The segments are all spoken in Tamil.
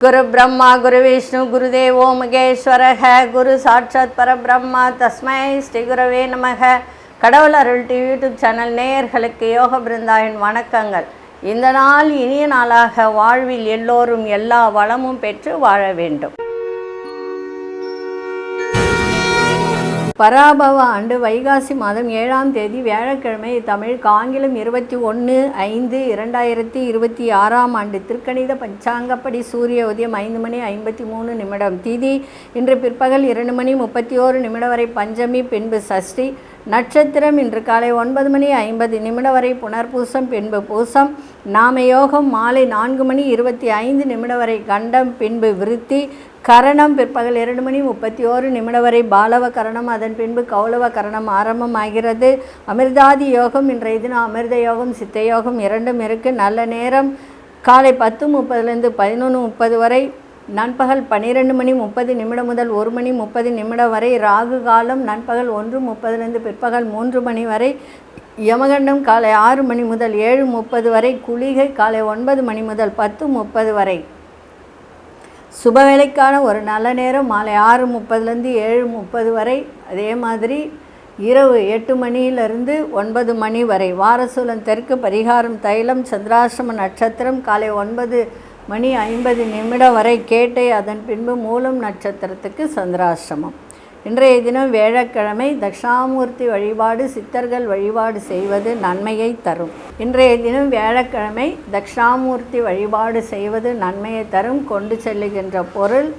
गुरु ब्रह्मा गुरु विष्णु गुरुदेवो महेश्वरः गुरु साक्षात् परब्रह्मा तस्मै ஸ்ரீ குருவே நமக. கடவுள் அருள் டிவி யூடியூப் சேனல் நேயர்களுக்கு யோக பிருந்தாவின் வணக்கங்கள். இந்த நாள் இனிய நாளாக வாழ்வில் எல்லோரும் எல்லா வளமும் பெற்று வாழ வேண்டும். பராபவ ஆண்டு வைகாசி மாதம் 7ஆம் தேதி வியாழக்கிழமை, தமிழுக்கு ஆங்கிலம் 21/5/2026ஆம் ஆண்டு. திருக்கணித பஞ்சாங்கப்படி சூரிய உதயம் 5:53 திதி இன்று பிற்பகல் 2:31 வரை பஞ்சமி, பின்பு சஷ்டி. நட்சத்திரம் இன்று காலை 9:50 வரை புனர்பூசம், பின்பு பூசம். நாமயோகம் மாலை 4:25 வரை கண்டம், பின்பு விருத்தி. கரணம் பிற்பகல் 2:31 வரை பாலவ கரணம், அதன் பின்பு கௌலவ கரணம் ஆரம்பமாகிறது. அமிர்தாதி யோகம் இன்றைய தினம் அமிர்த யோகம் சித்த யோகம் இரண்டும் இருக்குது. நல்ல நேரம் காலை 10:30 11:30 வரை, நண்பகல் 12:30 முதல் 1:30 வரை. ராகு காலம் நண்பகல் 1:30 பிற்பகல் 3 வரை. யமகண்டம் காலை 6 முதல் 7:30 வரை. குளிகை காலை 9 முதல் 10:30 வரை. சுபவேளைக்கான ஒரு நல்ல நேரம் மாலை 6:30 7:30 வரை. அதே மாதிரி இரவு 8 மணியிலிருந்து 9 வரை. வாரசூலம் தெற்கு, பரிகாரம் தைலம், சந்திராசிரம நட்சத்திரம் காலை 9:50 வரை கேட்டை, அதன் பின்பு மூலம் நட்சத்திரத்துக்கு சந்திராசிரமம். இன்றைய தினம் வியாழக்கிழமை. தட்சிணாமூர்த்தி வழிபாடு, சித்தர்கள் வழிபாடு செய்வது நன்மையை தரும். இன்றைய தினம் வியாழக்கிழமை, தட்சிணாமூர்த்தி வழிபாடு செய்வது நன்மையை தரும். கொண்டு செல்லுகின்ற பொருள்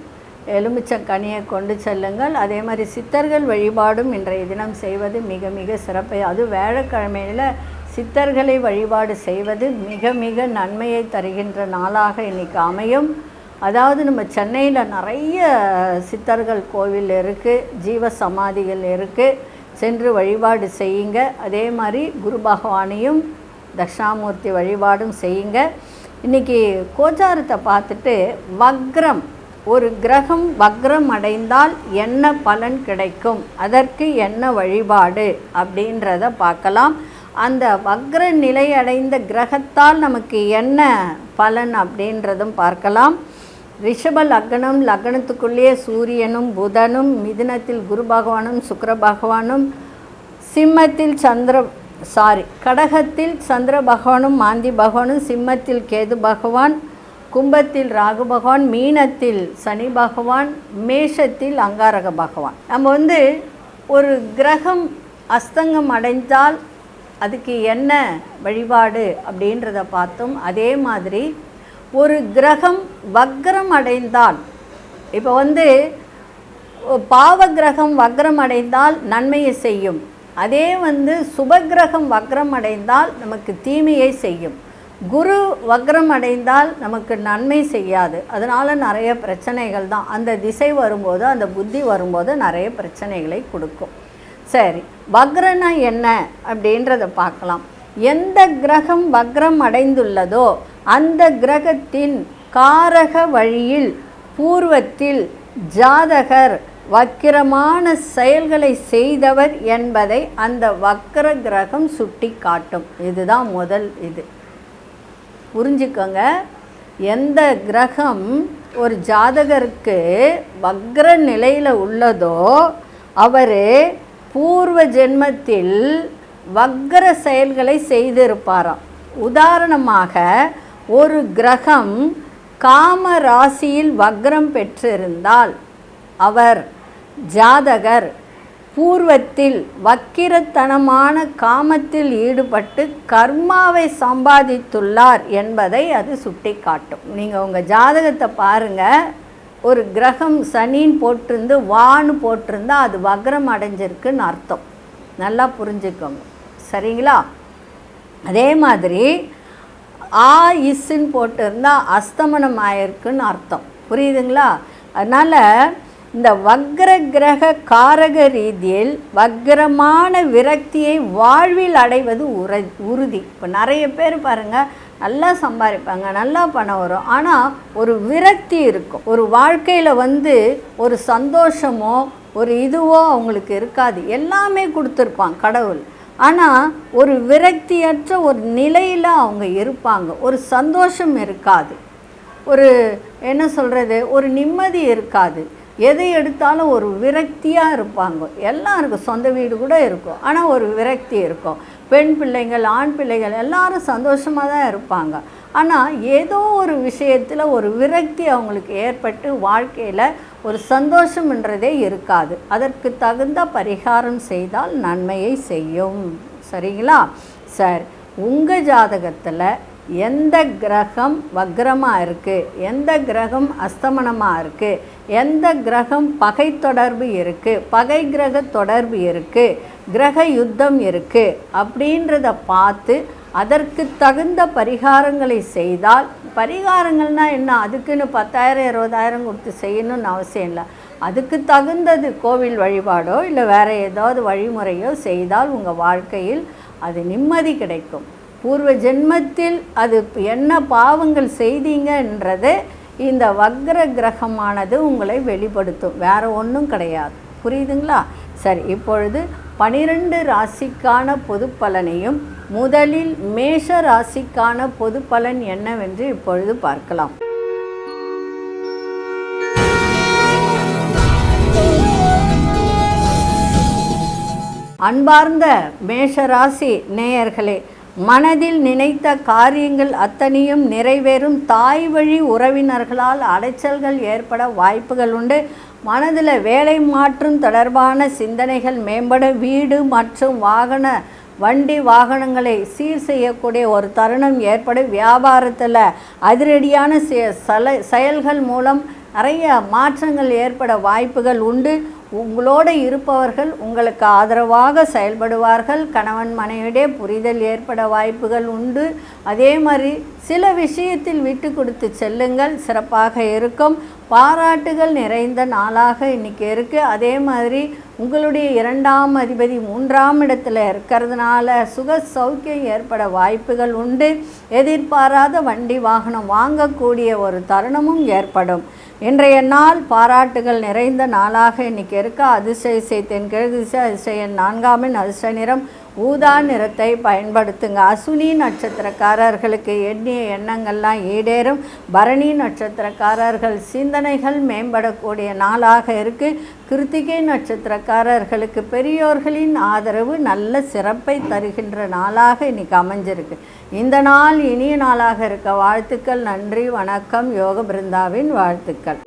எலுமிச்சங்கனியை கொண்டு செல்லுங்கள். அதே மாதிரி சித்தர்கள் வழிபாடும் இன்றைய தினம் செய்வது மிக மிக சிறப்பை. அது வியாழக்கிழமையில் சித்தர்களை வழிபாடு செய்வது மிக மிக நன்மையை தருகின்ற நாளாக இன்றைக்கி அமையும். அதாவது நம்ம சென்னையில் நிறைய சித்தர்கள் கோவில் இருக்குது, ஜீவ சமாதிகள் இருக்குது, சென்று வழிபாடு செய்யுங்க. அதே மாதிரி குரு பகவானையும் தட்சிணாமூர்த்தி வழிபாடும் செய்யுங்க. இன்றைக்கி கோச்சாரத்தை பார்த்துட்டு வக்ரம், ஒரு கிரகம் வக்ரம் அடைந்தால் என்ன பலன் கிடைக்கும், அதற்கு என்ன வழிபாடு அப்படின்றத பார்க்கலாம். அந்த வக்ர நிலை அடைந்த கிரகத்தால் நமக்கு என்ன பலன் அப்படின்றதும் பார்க்கலாம். ரிஷப லக்னம், லக்னத்துக்குள்ளேயே சூரியனும் புதனும், மிதுனத்தில் குரு பகவானும் சுக்கிர பகவானும், சிம்மத்தில் கடகத்தில் சந்திர பகவானும் மாந்தி பகவானும், சிம்மத்தில் கேது பகவான், கும்பத்தில் ராகு பகவான், மீனத்தில் சனி பகவான், மேஷத்தில் அங்காரக பகவான். நம்ம ஒரு கிரகம் அஸ்தங்கம் அடைந்தால் அதுக்கு என்ன வழிபாடு அப்படின்றத பார்த்தோம். அதே மாதிரி ஒரு கிரகம் வக்ரம் அடைந்தால், இப்போ பாவ கிரகம் வக்ரம் அடைந்தால் நன்மையை செய்யும். அதே சுபகிரகம் வக்ரம் அடைந்தால் நமக்கு தீமையை செய்யும். குரு வக்ரம் அடைந்தால் நமக்கு நன்மை செய்யாது. அதனால் நிறைய பிரச்சனைகள் தான். அந்த திசை வரும்போது, அந்த புத்தி வரும்போது நிறைய பிரச்சனைகளை கொடுக்கும். சரி, வக்ரனா என்ன அப்படின்றத பார்க்கலாம். எந்த கிரகம் வக்ரம் அடைந்துள்ளதோ அந்த கிரகத்தின் காரக வழியில் பூர்வத்தில் ஜாதகர் வக்கிரமான செயல்களை செய்தவர் என்பதை அந்த வக்ர கிரகம் சுட்டி காட்டும். இதுதான் முதல் புரிஞ்சுக்கோங்க. எந்த கிரகம் ஒரு ஜாதகருக்கு வக்ர நிலையில் உள்ளதோ அவர் பூர்வ ஜென்மத்தில் வக்ர செயல்களை செய்திருப்பாராம். உதாரணமாக, ஒரு கிரகம் காம ராசியில் வக்ரம் பெற்றிருந்தால் அவர் ஜாதகர் பூர்வத்தில் வக்கிரத்தனமான காமத்தில் ஈடுபட்டு கர்மாவை சம்பாதித்துள்ளார் என்பதை அது சுட்டி காட்டும். நீங்கள் உங்கள் ஜாதகத்தை பாருங்கள். ஒரு கிரகம் சனின்னு போட்டிருந்து வான்னு போட்டிருந்தா அது வக்ரம் அடைஞ்சிருக்குன்னு அர்த்தம். நல்லா புரிஞ்சுக்கோங்க, சரிங்களா? அதே மாதிரி இஸ்ன்னு போட்டிருந்தா அஸ்தமனம் ஆயிருக்குன்னு அர்த்தம். புரியுதுங்களா? அதனால் இந்த வக்ர கிரக காரக ரீதியில் வக்ரமான விரக்தியை வாழ்வில் அடைவது உறுதி. இப்போ நிறைய பேர் பாருங்கள், நல்லா சம்பாதிப்பாங்க, நல்லா பணம் வரும், ஆனால் ஒரு விரக்தி இருக்கும். ஒரு வாழ்க்கையில் ஒரு சந்தோஷமோ ஒரு இதுவோ அவங்களுக்கு இருக்காது. எல்லாமே கொடுத்துருப்பான் கடவுள், ஆனால் ஒரு விரக்தியற்ற ஒரு நிலையில் அவங்க இருப்பாங்க. ஒரு சந்தோஷம் இருக்காது. ஒரு என்ன சொல்கிறது, ஒரு நிம்மதி இருக்காது. எதை எடுத்தாலும் ஒரு விரக்தியாக இருப்பாங்க. எல்லாம் இருக்கும், சொந்த வீடு கூட இருக்கும், ஆனால் ஒரு விரக்தி இருக்கும். பெண் பிள்ளைங்கள் ஆண் பிள்ளைகள் எல்லாரும் சந்தோஷமாக தான் இருப்பாங்க. ஆனால் ஏதோ ஒரு விஷயத்தில் ஒரு விரக்தி அவங்களுக்கு ஏற்பட்டு வாழ்க்கையில் ஒரு சந்தோஷம்ன்றதே இருக்காது. அதற்கு தகுந்த பரிகாரம் செய்தால் நன்மையை செய்யும். சரிங்களா? சரி, உங்கள் ஜாதகத்தில் எந்த கிரகம் வக்ரமாக இருக்குது, எந்த கிரகம் அஸ்தமனமாக இருக்குது, எந்த கிரகம் பகை தொடர்பு இருக்குது, பகை கிரக தொடர்பு இருக்குது, கிரக யுத்தம் இருக்குது அப்படின்றத பார்த்து அதற்கு தகுந்த பரிகாரங்களை செய்தால், பரிகாரங்கள்னால் என்ன, அதுக்குன்னு 10,000 20,000 கொடுத்து செய்யணும்னு அவசியம் இல்லை. அதுக்கு தகுந்தது கோவில் வழிபாடோ இல்லை வேறு ஏதாவது வழிமுறையோ செய்தால் உங்கள் வாழ்க்கையில் அது நிம்மதி கிடைக்கும். பூர்வ ஜென்மத்தில் அது என்ன பாவங்கள் செய்தீங்கன்றதை இந்த வக்ர கிரகமானது உங்களை வெளிப்படுத்தும், வேறு ஒன்றும் கிடையாது. புரியுதுங்களா? சரி, இப்பொழுது 12 ராசிக்கான பொது பலனையும் முதலில் மேஷ ராசிக்கான பொது பலன் என்னவென்று இப்பொழுது பார்க்கலாம். அன்பார்ந்த மேஷராசி நேயர்களே, மனதில் நினைத்த காரியங்கள் அத்தனையும் நிறைவேறும். தாய் வழி உறவினர்களால் அலைச்சல்கள் ஏற்பட வாய்ப்புகள் உண்டு. மனதில் வேலை மாற்றம் தொடர்பான சிந்தனைகள் மேம்பட, வீடு மற்றும் வண்டி வாகனங்களை சீர் செய்யக்கூடிய ஒரு தருணம் ஏற்படும். வியாபாரத்தில் அதிரடியான செயல்கள் மூலம் நிறைய மாற்றங்கள் ஏற்பட வாய்ப்புகள் உண்டு. உங்களோடு இருப்பவர்கள் உங்களுக்கு ஆதரவாக செயல்படுவார்கள். கணவன் மனைவியிடையே புரிதல் ஏற்பட வாய்ப்புகள் உண்டு. அதே மாதிரி சில விஷயத்தில் விட்டு கொடுத்து செல்லுங்கள், சிறப்பாக இருக்கும். பாராட்டுகள் நிறைந்த நாளாக இன்றைக்கி இருக்குது. அதே மாதிரி உங்களுடைய 2ஆம் அதிபதி 3ஆம் இடத்துல இருக்கிறதுனால சுக சௌக்கியம் ஏற்பட வாய்ப்புகள் உண்டு. எதிர்பாராத வண்டி வாகனம் வாங்கக்கூடிய ஒரு தருணமும் ஏற்படும். இன்றைய நாள் பாராட்டுகள் நிறைந்த நாளாக இன்றைக்கி இருக்க. அதிர்ஷ்ட இசை தென்கிழக்கு திசை, அதிர்ஷ்ட எண் 4 அதிர்ஷ்ட நிறம் ஊதா நிறத்தை பயன்படுத்துங்க. அசுனி நட்சத்திரக்காரர்களுக்கு எண்ணிய எண்ணங்கள்லாம் ஈடேறும். பரணி நட்சத்திரக்காரர்கள் சிந்தனைகள் மேம்படக்கூடிய நாளாக இருக்குது. கிருத்திகை நட்சத்திரக்காரர்களுக்கு பெரியோர்களின் ஆதரவு நல்ல சிறப்பை தருகின்ற நாளாக இன்றைக்கி அமைஞ்சிருக்கு. இந்த நாள் இனிய நாளாக இருக்க வாழ்த்துக்கள். நன்றி, வணக்கம். யோக பிருந்தாவின் வாழ்த்துக்கள்.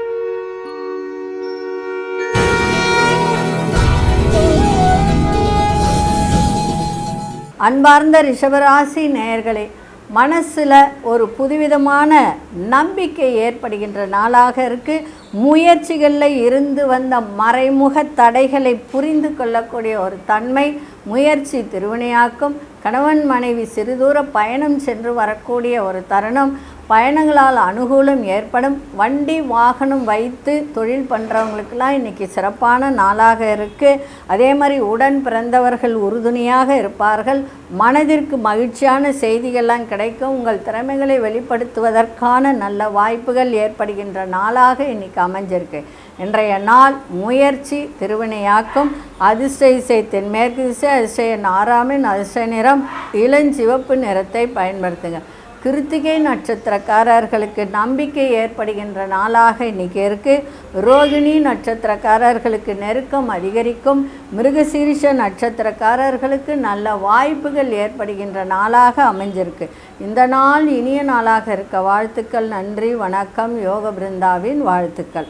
அன்பார்ந்த ரிஷபராசி நேயர்களே, மனசில் ஒரு புதுவிதமான நம்பிக்கை ஏற்படுகின்ற நாளாக இருக்குது. முயற்சிகளில் இருந்து வந்த மறைமுக தடைகளை புரிந்து கொள்ளக்கூடிய ஒரு தன்மை முயற்சி திருவினையாக்கும். கணவன் மனைவி சிறுதூர பயணம் சென்று வரக்கூடிய ஒரு தருணம். பயணங்களால் அனுகூலம் ஏற்படும். வண்டி வாகனம் வைத்து தொழில் பண்ணுறவங்களுக்கெல்லாம் இன்றைக்கி சிறப்பான நாளாக இருக்குது. அதே மாதிரி உடன் பிறந்தவர்கள் உறுதுணையாக இருப்பார்கள். மனதிற்கு மகிழ்ச்சியான செய்திகள்லாம் கிடைக்கும். உங்கள் திறமைகளை வெளிப்படுத்துவதற்கான நல்ல வாய்ப்புகள் ஏற்படுகின்ற நாளாக இன்றைக்கி அமைஞ்சிருக்கு. இன்றைய நாள் முயற்சி திருவினையாக்கும். அதிர்ஷ்ட இசை தென்மேற்கு திசை, அதிர்ஷ்ட எண் 6 அதிர்ஷ்ட நிறம் இளஞ்சிவப்பு நிறத்தை பயன்படுத்துங்க. கிருத்திகை நட்சத்திரக்காரர்களுக்கு நம்பிக்கை ஏற்படுகின்ற நாளாக இன்றைக்கி இருக்குது. ரோகிணி நட்சத்திரக்காரர்களுக்கு நெருக்கம் அதிகரிக்கும். மிருகசீரிஷ நட்சத்திரக்காரர்களுக்கு நல்ல வாய்ப்புகள் ஏற்படுகின்ற நாளாக அமைஞ்சிருக்கு. இந்த நாள் இனிய நாளாக இருக்க வாழ்த்துக்கள். நன்றி, வணக்கம். யோக பிருந்தாவின் வாழ்த்துக்கள்.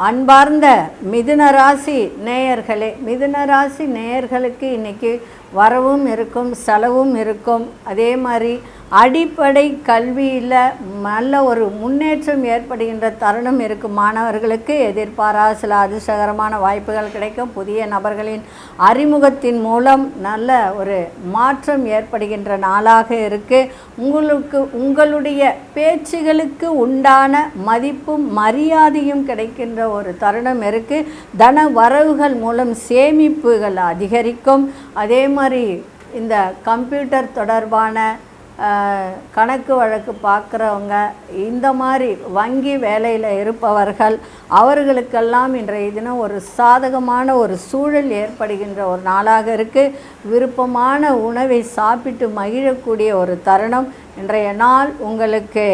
அன்பார்ந்த மிதுனராசி நேயர்களே, மிதுனராசி நேயர்களுக்கு இன்றைக்கி வரவும் இருக்கும், செலவும் இருக்கும். அதே மாதிரி அடிப்படை கல்வியில் நல்ல ஒரு முன்னேற்றம் ஏற்படுகின்ற தருணம் இருக்கும். மாணவர்களுக்கு எதிர்பாராத சில அதிர்ஷ்டகரமான வாய்ப்புகள் கிடைக்கும். புதிய நபர்களின் அறிமுகத்தின் மூலம் நல்ல ஒரு மாற்றம் ஏற்படுகின்ற நாளாக இருக்குது. உங்களுடைய பேச்சுகளுக்கு உண்டான மதிப்பும் மரியாதையும் கிடைக்கின்ற ஒரு தருணம் இருக்குது. தன வரவுகள் மூலம் சேமிப்புகள் அதிகரிக்கும். அதே மாதிரி இந்த கம்ப்யூட்டர் தொடர்பான கணக்கு வழக்கு பார்க்குறவங்க, இந்த மாதிரி வங்கி வேலையில் இருப்பவர்கள், அவர்களுக்கெல்லாம் இன்றைய தினம் ஒரு சாதகமான ஒரு சூழல் ஏற்படுகின்ற ஒரு நாளாக இருக்குது. விருப்பமான உணவை சாப்பிட்டு மகிழக்கூடிய ஒரு தருணம். இன்றைய நாள் உங்களுக்கு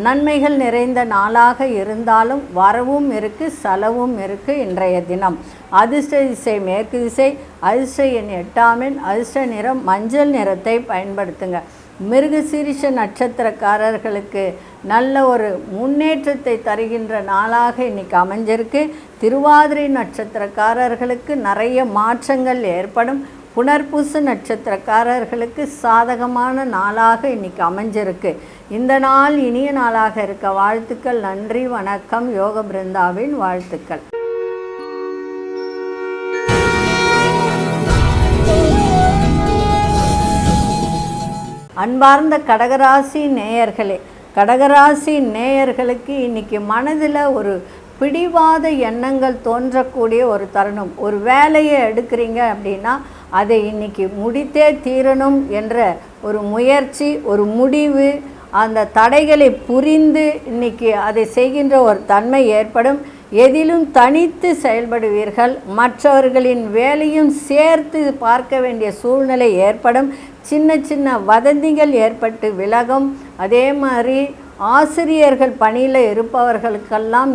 நன்மைகள் நிறைந்த நாளாக இருந்தாலும் வரவும் இருக்குது, செலவும் இருக்குது. இன்றைய தினம் அதிர்ஷ்ட திசை மேற்கு திசை, அதிர்ஷ்ட எண் 8ஆம் எண், அதிர்ஷ்ட நிறம் மஞ்சள் நிறத்தை பயன்படுத்துங்க. மிருகசீரிஷ நட்சத்திரக்காரர்களுக்கு நல்ல ஒரு முன்னேற்றத்தை தருகின்ற நாளாக இன்றைக்கி அமைஞ்சிருக்கு. திருவாதிரை நட்சத்திரக்காரர்களுக்கு நிறைய மாற்றங்கள் ஏற்படும். புனர்பூச நட்சத்திரக்காரர்களுக்கு சாதகமான நாளாக இன்றைக்கி அமைஞ்சிருக்கு. இந்த நாள் இனிய நாளாக இருக்க வாழ்த்துக்கள். நன்றி, வணக்கம். யோக பிருந்தாவின் வாழ்த்துக்கள். அன்பார்ந்த கடகராசி நேயர்களே, கடகராசி நேயர்களுக்கு இன்றைக்கி மனதில் ஒரு பிடிவாத எண்ணங்கள் தோன்றக்கூடிய ஒரு தருணம். ஒரு வேலையை எடுக்கிறீங்க அப்படின்னா அதை இன்றைக்கி முடித்தே தீரணும் என்ற ஒரு முயற்சி, ஒரு முடிவு, அந்த தடைகளை புரிந்து இன்றைக்கி அதை செய்கின்ற ஒரு தன்மை ஏற்படும். எதிலும் தனித்து செயல்படுவீர்கள். மற்றவர்களின் வேலையும் சேர்த்து பார்க்க வேண்டிய சூழ்நிலை ஏற்படும். சின்ன சின்ன வதந்திகள் ஏற்பட்டு விலகும். அதே மாதிரி ஆசிரியர்கள் பணியில் இருப்பவர்களுக்கெல்லாம்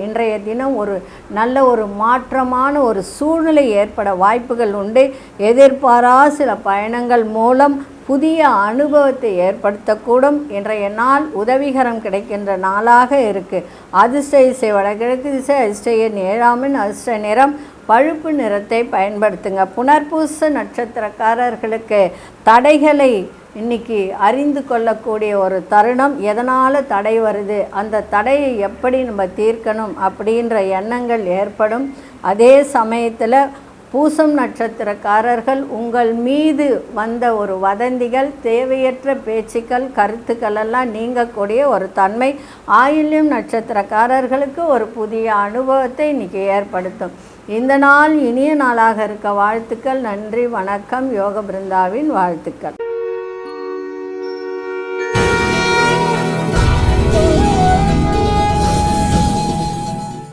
இன்றைய தினம் ஒரு நல்ல ஒரு மாற்றமான ஒரு சூழ்நிலை ஏற்பட வாய்ப்புகள் உண்டு. எதிர்பாரா சில பயணங்கள் மூலம் புதிய அனுபவத்தை ஏற்படுத்தக்கூடும். இன்றைய நாள் உதவிகரம் கிடைக்கின்ற நாளாக இருக்குது. அதிர்ஷ்ட திசை வடகிழக்கு திசை, அதிர்ஷ்ட எண் 7ஆம் எண், அதிர்ஷ்ட நிறம் பழுப்பு நிறத்தை பயன்படுத்துங்க. புனர்பூச நட்சத்திரக்காரர்களுக்கு தடைகளை இன்றைக்கி அறிந்து கொள்ளக்கூடிய ஒரு தருணம். எதனால் தடை வருது, அந்த தடையை எப்படி நம்ம தீர்க்கணும் அப்படின்ற எண்ணங்கள் ஏற்படும். அதே சமயத்தில் பூசம் நட்சத்திரக்காரர்கள் உங்கள் மீது வந்த ஒரு வதந்திகள், தேவையற்ற பேச்சுக்கள், கருத்துக்கள் எல்லாம் நீங்கக்கூடிய ஒரு தன்மை. ஆயில்யம் நட்சத்திரக்காரர்களுக்கு ஒரு புதிய அனுபவத்தை இன்றைக்கி ஏற்படுத்தும். இந்த நாள் இனிய நாளாக இருக்க வாழ்த்துக்கள். நன்றி, வணக்கம். யோக பிருந்தாவின் வாழ்த்துக்கள்.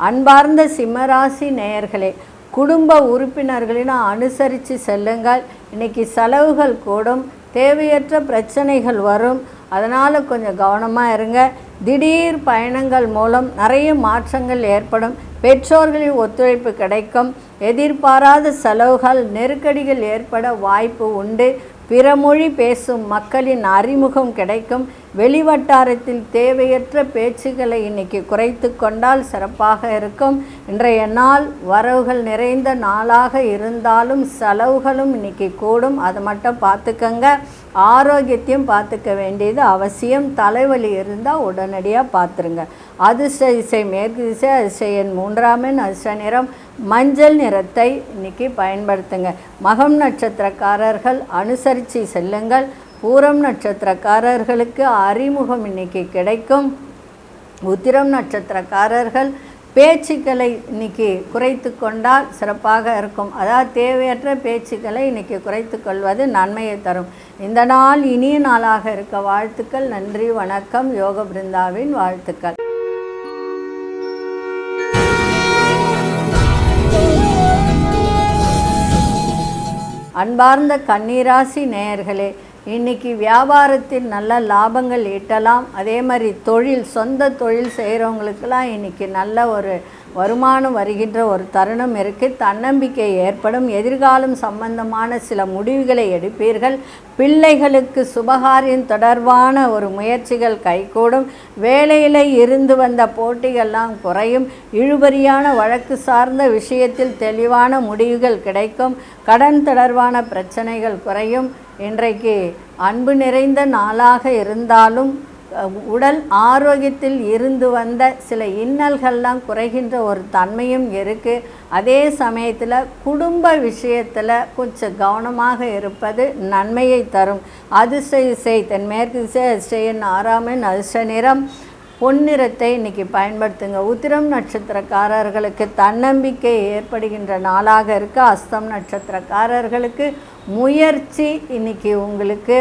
அன்பார்ந்த சிம்மராசி நேயர்களே, குடும்ப உறுப்பினர்களின் அனுசரித்து செல்லுங்கள். இன்றைக்கி செலவுகள் கூடும், தேவையற்ற பிரச்சனைகள் வரும். அதனால் கொஞ்சம் கவனமாக இருங்க. திடீர் பயணங்கள் மூலம் நிறைய மாற்றங்கள் ஏற்படும். பெற்றோர்களின் ஒத்துழைப்பு கிடைக்கும். எதிர்பாராத செலவுகள், நெருக்கடிகள் ஏற்பட வாய்ப்பு உண்டு. பிற மொழி பேசும் மக்களின் அறிமுகம் கிடைக்கும். வெளிவட்டாரத்தில் தேவையற்ற பேச்சுக்களை இன்றைக்கி குறைத்து கொண்டால் சிறப்பாக இருக்கும். இன்றைய நாள் வரவுகள் நிறைந்த நாளாக இருந்தாலும் செலவுகளும் இன்றைக்கி கூடும். அதை மட்டும் பார்த்துக்கங்க. ஆரோக்கியத்தையும் பார்த்துக்க வேண்டியது அவசியம். தலைவலி இருந்தால் உடனடியாக பார்த்துருங்க. அதிர்ஷ்ட திசை மேற்கு திசை, அதிர்ஷ்ட எண் 3ஆம் எண், அதிர்ஷ்ட நிறம் மஞ்சள் நிறத்தை இன்றைக்கி பயன்படுத்துங்க. மகம் நட்சத்திரக்காரர்கள் அனுசரித்து செல்லுங்கள். பூரம் நட்சத்திரக்காரர்களுக்கு அறிமுகம் இன்றைக்கி கிடைக்கும். உத்திரம் நட்சத்திரக்காரர்கள் பேச்சுக்களை இன்றைக்கி குறைத்து கொண்டால் சிறப்பாக இருக்கும். அதாவது தேவையற்ற பேச்சுக்களை இன்றைக்கி குறைத்து கொள்வது நன்மையை தரும். இந்த நாள் இனிய நாளாக இருக்க வாழ்த்துக்கள். நன்றி, வணக்கம். யோக பிருந்தாவின் வாழ்த்துக்கள். அன்பார்ந்த கன்னிராசி நேயர்களே, இன்றைக்கி வியாபாரத்தில் நல்ல லாபங்கள் ஈட்டலாம். அதே மாதிரி சொந்த தொழில் செய்கிறவங்களுக்கெல்லாம் இன்றைக்கி நல்ல ஒரு வருமானம் வருகின்ற ஒரு தருணம் இருக்குது. தன்னம்பிக்கை ஏற்படும். எதிர்காலம் சம்பந்தமான சில முடிவுகளை எடுப்பீர்கள். பிள்ளைகளுக்கு சுபகாரியம் தொடர்பான ஒரு முயற்சிகள் கைகூடும். வேலையில் இருந்து வந்த போட்டிகள்லாம் குறையும். இழுபறியான வழக்கு சார்ந்த விஷயத்தில் தெளிவான முடிவுகள் கிடைக்கும். கடன் தொடர்பான பிரச்சனைகள் குறையும். இன்றைக்கு அன்பு நிறைந்த நாளாக இருந்தாலும் உடல் ஆரோக்கியத்தில் இருந்து வந்த சில இன்னல்கள்லாம் குறைகின்ற ஒரு தன்மையும் இருக்குது. அதே சமயத்தில் குடும்ப விஷயத்தில் கொஞ்சம் கவனமாக இருப்பது நன்மையை தரும். அதிர்ஷ்ட திசை தென்மேற்கு திசை, அதிர்ஷ்ட எண் 6ஆம் எண், அதிர்ஷ்ட நிறம் பொன்னிறத்தை இன்றைக்கி பயன்படுத்துங்க. உத்திரம் நட்சத்திரக்காரர்களுக்கு தன்னம்பிக்கை ஏற்படுகின்ற நாளாக இருக்குது. அஸ்தம் நட்சத்திரக்காரர்களுக்கு முயற்சி இன்றைக்கி உங்களுக்கு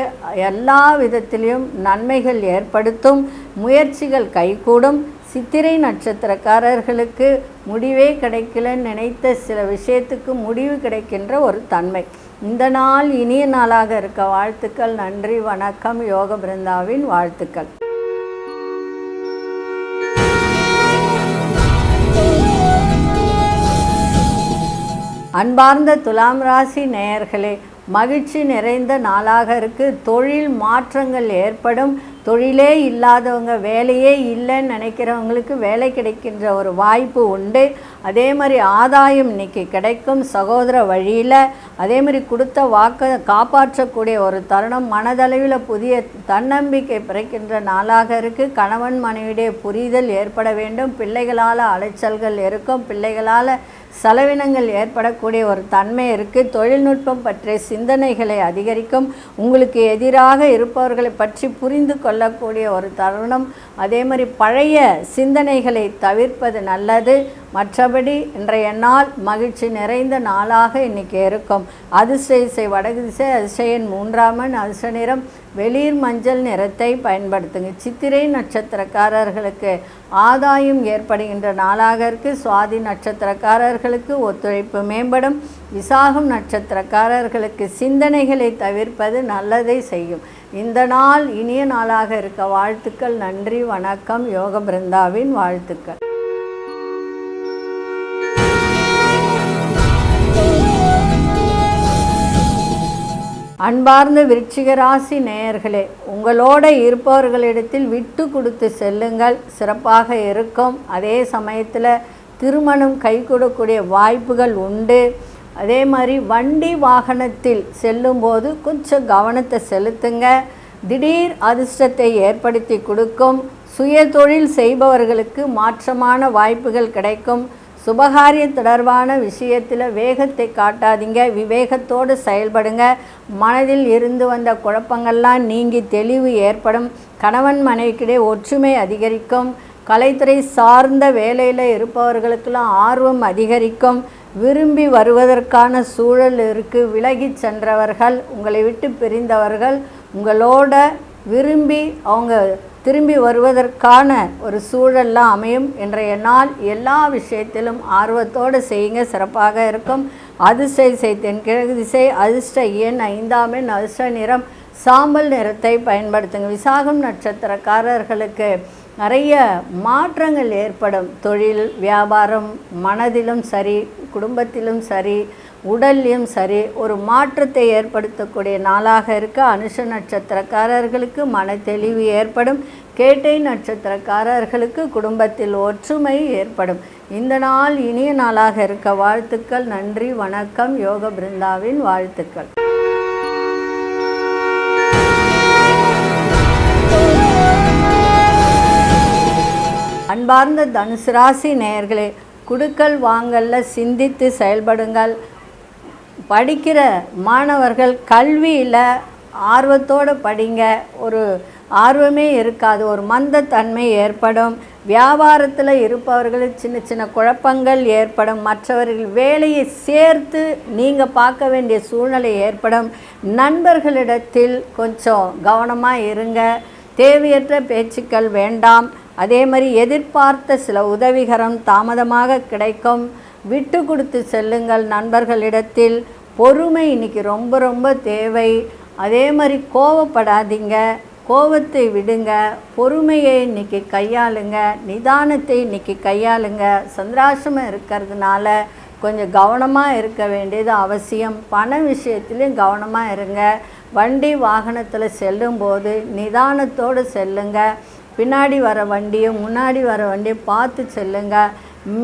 எல்லா விதத்திலையும் நன்மைகள் ஏற்படுத்தும். முயற்சிகள் கைகூடும். சித்திரை நட்சத்திரக்காரர்களுக்கு முடிவே கிடைக்கலன்னு நினைத்த சில விஷயத்துக்கு முடிவு கிடைக்கின்ற ஒரு தன்மை. இந்த நாள் இனிய நாளாக இருக்க வாழ்த்துக்கள். நன்றி, வணக்கம். யோக பிருந்தாவின் வாழ்த்துக்கள். அன்பார்ந்த துலாம் ராசி நேயர்களே, மகிழ்ச்சி நிறைந்த நாளாக இருக்குது. தொழில் மாற்றங்கள் ஏற்படும். தொழிலே இல்லாதவங்க, வேலையே இல்லைன்னு நினைக்கிறவங்களுக்கு வேலை கிடைக்கின்ற ஒரு வாய்ப்பு உண்டு. அதே மாதிரி ஆதாயம் இன்றைக்கி கிடைக்கும் சகோதர வழியில். அதே மாதிரி கொடுத்த வாக்கை காப்பாற்றக்கூடிய ஒரு தருணம். மனதளவில் புதிய தன்னம்பிக்கை பிறக்கின்ற நாளாக இருக்குது. கணவன் மனைவியுடைய புரிதல் ஏற்பட வேண்டும். பிள்ளைகளால் அலைச்சல்கள் இருக்கும். பிள்ளைகளால் செலவினங்கள் ஏற்படக்கூடிய ஒரு தன்மை இருக்குது. தொழில்நுட்பம் பற்றிய சிந்தனைகளை அதிகரிக்கும். உங்களுக்கு எதிராக இருப்பவர்களை பற்றி புரிந்து கொள்ளக்கூடிய ஒரு தருணம். அதே மாதிரி பழைய சிந்தனைகளை தவிர்ப்பது நல்லது. மற்றபடி இன்றைய நாள் மகிழ்ச்சி நிறைந்த நாளாக இன்றைக்கி இருக்கும். அதிர்ஷ்ட திசை வடக்கு திசை. அதிர்ஷ்ட எண் 3 அதிர்ஷ்ட நிறம் வெளிர் மஞ்சள் நிறத்தை பயன்படுத்துங்க. சித்திரை நட்சத்திரக்காரர்களுக்கு ஆதாயம் ஏற்படுகின்ற நாளாக இருக்குது. சுவாதி நட்சத்திரக்காரர்களுக்கு ஒத்துழைப்பு மேம்படும். விசாகம் நட்சத்திரக்காரர்களுக்கு சிந்தனைகளை தவிர்ப்பது நல்லதை செய்யும். இந்த நாள் இனிய நாளாக இருக்க வாழ்த்துக்கள். நன்றி, வணக்கம். யோக பிருந்தாவின் வாழ்த்துக்கள். அன்பார்ந்த விருச்சிக ராசி நேயர்களே, உங்களோட இருப்பவர்களிடத்தில் விட்டு கொடுத்து செல்லுங்கள், சிறப்பாக இருக்கும். அதே சமயத்தில் திருமணம் கை கொடுக்கக்கூடிய வாய்ப்புகள் உண்டு. அதே மாதிரி வண்டி வாகனத்தில் செல்லும்போது கொஞ்சம் கவனத்தை செலுத்துங்க. திடீர் அதிர்ஷ்டத்தை ஏற்படுத்தி கொடுக்கும். சுய தொழில் செய்பவர்களுக்கு மாற்றமான வாய்ப்புகள் கிடைக்கும். சுபகாரியம் தொடர்பான விஷயத்தில் வேகத்தை காட்டாதீங்க. விவேகத்தோடு செயல்படுங்க. மனதில் இருந்து வந்த குழப்பங்கள்லாம் நீங்கி தெளிவு ஏற்படும். கணவன் மனைவிக்கிடையே ஒற்றுமை அதிகரிக்கும். கலைத்துறை சார்ந்த வேலையில் இருப்பவர்களுக்கெல்லாம் ஆர்வம் அதிகரிக்கும். விரும்பி வருவதற்கான சூழல் இருக்குது. விலகி சென்றவர்கள், உங்களை விட்டு பிரிந்தவர்கள் உங்களோட விரும்பி அவங்க திரும்பி வருவதற்கான ஒரு சூழல்லாம் அமையும். இன்றைய நாள் எல்லா விஷயத்திலும் ஆர்வத்தோடு செய்யுங்க, சிறப்பாக இருக்கும். அதிர்ஷ்ட திசை தென்கிழக்கு திசை. அதிர்ஷ்ட எண் 5 அதிர்ஷ்ட நிறம் சாம்பல் நிறத்தை பயன்படுத்துங்க. விசாகம் நட்சத்திரக்காரர்களுக்கு நிறைய மாற்றங்கள் ஏற்படும். தொழில், வியாபாரம், மனதிலும் சரி, குடும்பத்திலும் சரி, உடல்லையும் சரி ஒரு மாற்றத்தை ஏற்படுத்தக்கூடிய நாளாக இருக்க. அனுஷ நட்சத்திரக்காரர்களுக்கு மன தெளிவு ஏற்படும். கேட்டை நட்சத்திரக்காரர்களுக்கு குடும்பத்தில் ஒற்றுமை ஏற்படும். இந்த நாள் இனிய நாளாக இருக்க வாழ்த்துக்கள். நன்றி, வணக்கம். யோக பிருந்தாவின் வாழ்த்துக்கள். அன்பார்ந்த தனுசு ராசி நேயர்களே, குடுக்கல் வாங்கல்ல சிந்தித்து செயல்படுங்கள். படிக்கிற மாணவர்கள் கல்வியில் ஆர்வத்தோடு படிங்க. ஒரு ஆர்வமே இருக்காது, ஒரு மந்தத்தன்மை ஏற்படும். வியாபாரத்தில் இருப்பவர்கள் சின்ன சின்ன குழப்பங்கள் ஏற்படும். மற்றவர்கள் வேலையை சேர்த்து நீங்கள் பார்க்க வேண்டிய சூழ்நிலை ஏற்படும். நண்பர்களிடத்தில் கொஞ்சம் கவனமாக இருங்க. தேவையற்ற பேச்சுக்கள் வேண்டாம். அதே மாதிரி எதிர்பார்த்த சில உதவிகரம் தாமதமாக கிடைக்கும். விட்டு கொடுத்து செல்லுங்கள் நண்பர்களிடத்தில். பொறுமை இன்றைக்கி ரொம்ப ரொம்ப தேவை. அதே மாதிரி கோவப்படாதீங்க, கோபத்தை விடுங்க. பொறுமையை இன்றைக்கி கையாளுங்க, நிதானத்தை இன்றைக்கி கையாளுங்க. சந்திராசிரமம் இருக்கிறதுனால கொஞ்சம் கவனமாக இருக்க வேண்டியது அவசியம். பண விஷயத்துலையும் கவனமாக இருங்க. வண்டி வாகனத்தில் செல்லும்போது நிதானத்தோடு செல்லுங்க. பின்னாடி வர வண்டியை, முன்னாடி வர வண்டியை பார்த்து செல்லுங்க.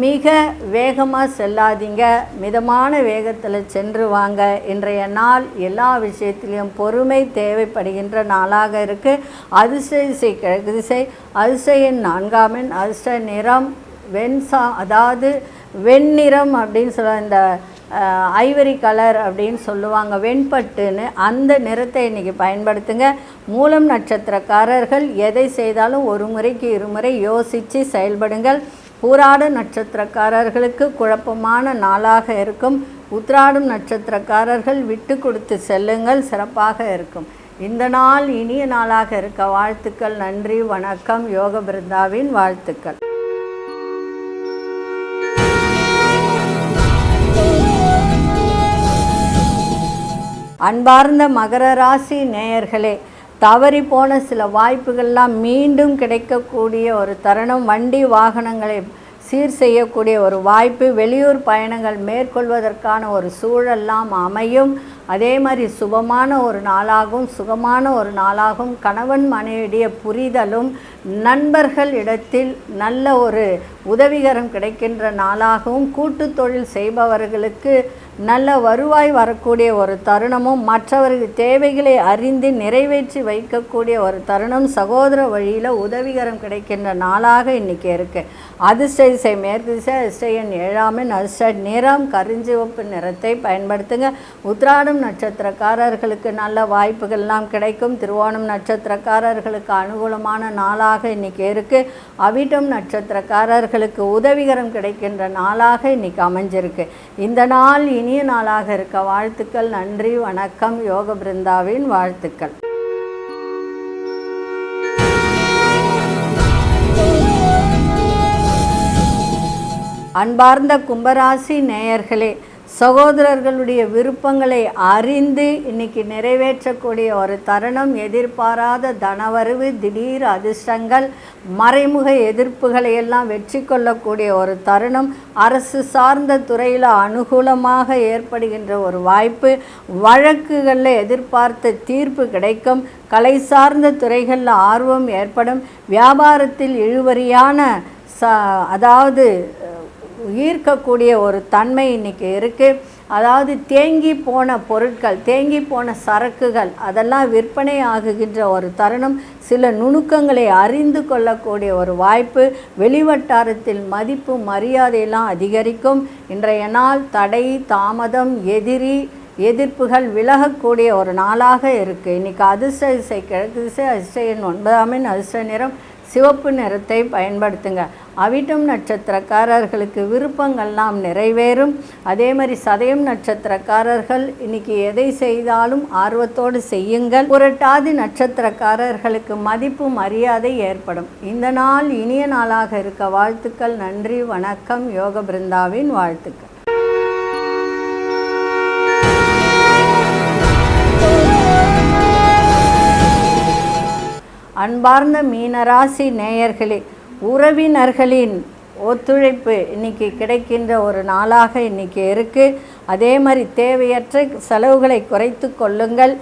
மிக வேகமாக செல்லாதீங்க, மிதமான வேகத்தில் சென்று வாங்க. இன்றைய நாள் எல்லா விஷயத்திலையும் பொறுமை தேவைப்படுகின்ற நாளாக இருக்குது. அதிர்ஷ்ட திசை கிழக்கு திசை. அதிர்ஷ்ட எண் 4 அதிர்ஷ்ட நிறம் அதாவது வெண்ணிறம் அப்படின்னு சொல்ல இந்த ஐவரி கலர் அப்படின்னு சொல்லுவாங்க, வெண்பட்டுன்னு, அந்த நிறத்தை இன்றைக்கி பயன்படுத்துங்க. மூலம் நட்சத்திரக்காரர்கள் எதை செய்தாலும் ஒரு முறைக்கு இருமுறை யோசித்து செயல்படுங்கள். பூராடம் நட்சத்திரக்காரர்களுக்கு குழப்பமான நாளாக இருக்கும். உத்திராடம் நட்சத்திரக்காரர்கள் விட்டு கொடுத்து செல்லுங்கள், சிறப்பாக இருக்கும். இந்த நாள் இனிய நாளாக இருக்க வாழ்த்துக்கள். நன்றி, வணக்கம். யோக பிருந்தாவின் வாழ்த்துக்கள். அன்பார்ந்த மகர ராசி நேயர்களே, தவறி போன சில வாய்ப்புகள்லாம் மீண்டும் கிடைக்கக்கூடிய ஒரு தருணம். வண்டி வாகனங்களை சீர் செய்யக்கூடிய ஒரு வாய்ப்பு. வெளியூர் பயணங்கள் மேற்கொள்வதற்கான ஒரு சூழல்லாம் அமையும். அதே மாதிரி சுபமான ஒரு நாளாகவும் சுகமான ஒரு நாளாகவும் கணவன் மனைவியுடைய புரிதலும் நண்பர்கள் இடத்தில் நல்ல ஒரு உதவிகரம் கிடைக்கின்ற நாளாகவும் கூட்டு தொழில் செய்பவர்களுக்கு நல்ல வருவாய் வரக்கூடிய ஒரு தருணமும் மற்றவர்கள் தேவைகளை அறிந்து நிறைவேற்றி வைக்கக்கூடிய ஒரு தருணம். சகோதர வழியில் உதவிகரம் கிடைக்கின்ற நாளாக இன்றைக்கி இருக்குது. அதிர்ஷ்ட திசை மேற்கு திசை, அதிர்ஷ்ட எண் 7 அதிர்ஷ்ட நிறம் கருஞ்சிவப்பு நிறத்தை பயன்படுத்துங்க. உத்திராடம் நட்சத்திரக்காரர்களுக்கு நல்ல வாய்ப்புகள்லாம் கிடைக்கும். திருவோணம் நட்சத்திரக்காரர்களுக்கு அனுகூலமான நாளாக இன்றைக்கி இருக்குது. அவிட்டம் நட்சத்திரக்காரர்களுக்கு உதவிகரம் கிடைக்கின்ற நாளாக இன்றைக்கி அமைஞ்சிருக்கு. இந்த நாள் இனிய நாளாக இருக்க வாழ்த்துக்கள். நன்றி, வணக்கம். யோக பிருந்தாவின் வாழ்த்துக்கள். அன்பார்ந்த கும்பராசி நேயர்களே, சகோதரர்களுடைய விருப்பங்களை அறிந்து இன்னைக்கு நிறைவேற்றக்கூடிய ஒரு தருணம். எதிர்பாராத தனவரவு, திடீர் அதிர்ஷ்டங்கள், மறைமுக எதிர்ப்புகளை எல்லாம் வெற்றி கொள்ளக்கூடிய ஒரு தருணம். அரசு சார்ந்த துறையில் அனுகூலமாக ஏற்படுகின்ற ஒரு வாய்ப்பு. வழக்குகளில் எதிர்பார்த்த தீர்ப்பு கிடைக்கும். கலை சார்ந்த துறைகளில் ஆர்வம் ஏற்படும். வியாபாரத்தில் இழுவரியான அதாவது ஈர்க்கக்கூடிய ஒரு தன்மை இன்றைக்கி இருக்குது. அதாவது தேங்கி போன பொருட்கள், தேங்கி போன சரக்குகள் அதெல்லாம் விற்பனை ஆகுகின்ற ஒரு தருணம். சில நுணுக்கங்களை அறிந்து கொள்ளக்கூடிய ஒரு வாய்ப்பு. வெளிவட்டாரத்தில் மதிப்பு மரியாதையெல்லாம் அதிகரிக்கும். இன்றைய நாள் தடை தாமதம் எதிர்ப்புகள் விலகக்கூடிய ஒரு நாளாக இருக்குது. இன்றைக்கி அதிர்ஷ்ட திசை கிழக்கு திசை, அதிர்ஷ்ட எண் 9 அதிர்ஷ்ட நிறம் சிவப்பு நிறத்தை பயன்படுத்துங்க. அவிட்டம் நட்சத்திரக்காரர்களுக்கு விருப்பங்கள்லாம் நிறைவேறும். அதே மாதிரி சதயம் நட்சத்திரக்காரர்கள் இன்னைக்கு எதை செய்தாலும் ஆர்வத்தோடு செய்யுங்கள். புரட்டாதி நட்சத்திரக்காரர்களுக்கு மதிப்பு மரியாதை ஏற்படும். இந்த நாள் இனிய நாளாக இருக்க வாழ்த்துக்கள். நன்றி, வணக்கம். யோக பிருந்தாவின் வாழ்த்துக்கள். அன்பார்ந்த மீனராசி நேயர்களே, உறவினர்களின் ஒத்துழைப்பு இன்றைக்கி கிடைக்கின்ற ஒரு நாளாக இன்றைக்கி இருக்குது. அதே மாதிரி தேவையற்ற செலவுகளை குறைத்து கொள்ளுங்கள்.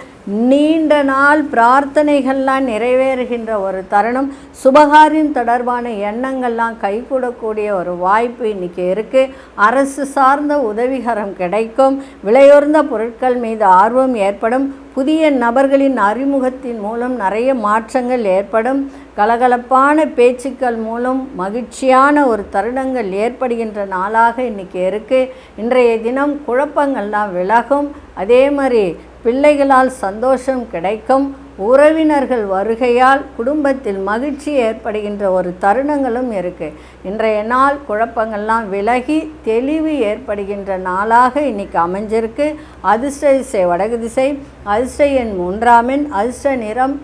நீண்ட நாள் பிரார்த்தனைகள்லாம் நிறைவேறுகின்ற ஒரு தருணம். சுபகாரியம் தொடர்பான எண்ணங்கள்லாம் கைகூடக்கூடிய ஒரு வாய்ப்பு இன்றைக்கி இருக்குது. அரசு சார்ந்த உதவிகரம் கிடைக்கும். விலையுயர்ந்த பொருட்கள் மீது ஆர்வம் ஏற்படும். புதிய நபர்களின் அறிமுகத்தின் மூலம் நிறைய மாற்றங்கள் ஏற்படும். கலகலப்பான பேச்சுக்கள் மூலம் மகிழ்ச்சியான ஒரு தருணங்கள் ஏற்படுகின்ற நாளாக இன்றைக்கி இருக்குது. இன்றைய தினம் குழப்பங்கள்லாம் விலகும். அதே மாதிரி பிள்ளைகளால் சந்தோஷம் கிடைக்கும். உறவினர்கள் வருகையால் குடும்பத்தில் மகிழ்ச்சி ஏற்படுகின்ற ஒரு தருணங்களும் இருக்குது. இன்றைய நாள் குழப்பங்கள்லாம் விலகி தெளிவு ஏற்படுகின்ற நாளாக இன்றைக்கி அமைஞ்சிருக்கு. அதிர்ஷ்ட திசை வடக்கு திசை, அதிர்ஷ்ட எண் 3 அதிர்ஷ்ட நிறம்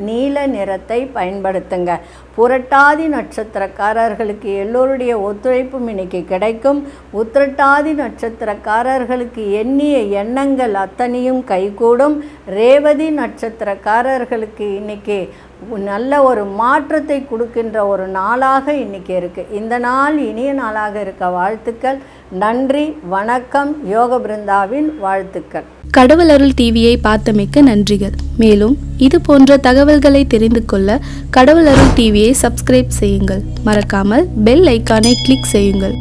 நீல நிறத்தை பயன்படுத்துங்க. புரட்டாதி நட்சத்திரக்காரர்களுக்கு எல்லோருடைய ஒத்துழைப்பும் இன்னைக்கு கிடைக்கும். உத்திரட்டாதி நட்சத்திரக்காரர்களுக்கு எண்ணிய எண்ணங்கள் அத்தனையும் கைகூடும். ரேவதி நட்சத்திரக்காரர்களுக்கு இன்னைக்கு நல்ல ஒரு மாற்றத்தை கொடுக்கின்ற ஒரு நாளாக இன்றைக்கி இருக்குது. இந்த நாள் இனிய நாளாக இருக்க வாழ்த்துக்கள். நன்றி, வணக்கம். யோக பிருந்தாவின் வாழ்த்துக்கள். கடவுள் அருள் டிவியை பார்த்தமைக்க நன்றிகள். மேலும் இது போன்ற தகவல்களை தெரிந்து கொள்ள கடவுள் அருள் டிவியை சப்ஸ்கிரைப் செய்யுங்கள். மறக்காமல் பெல் ஐக்கானை கிளிக் செய்யுங்கள்.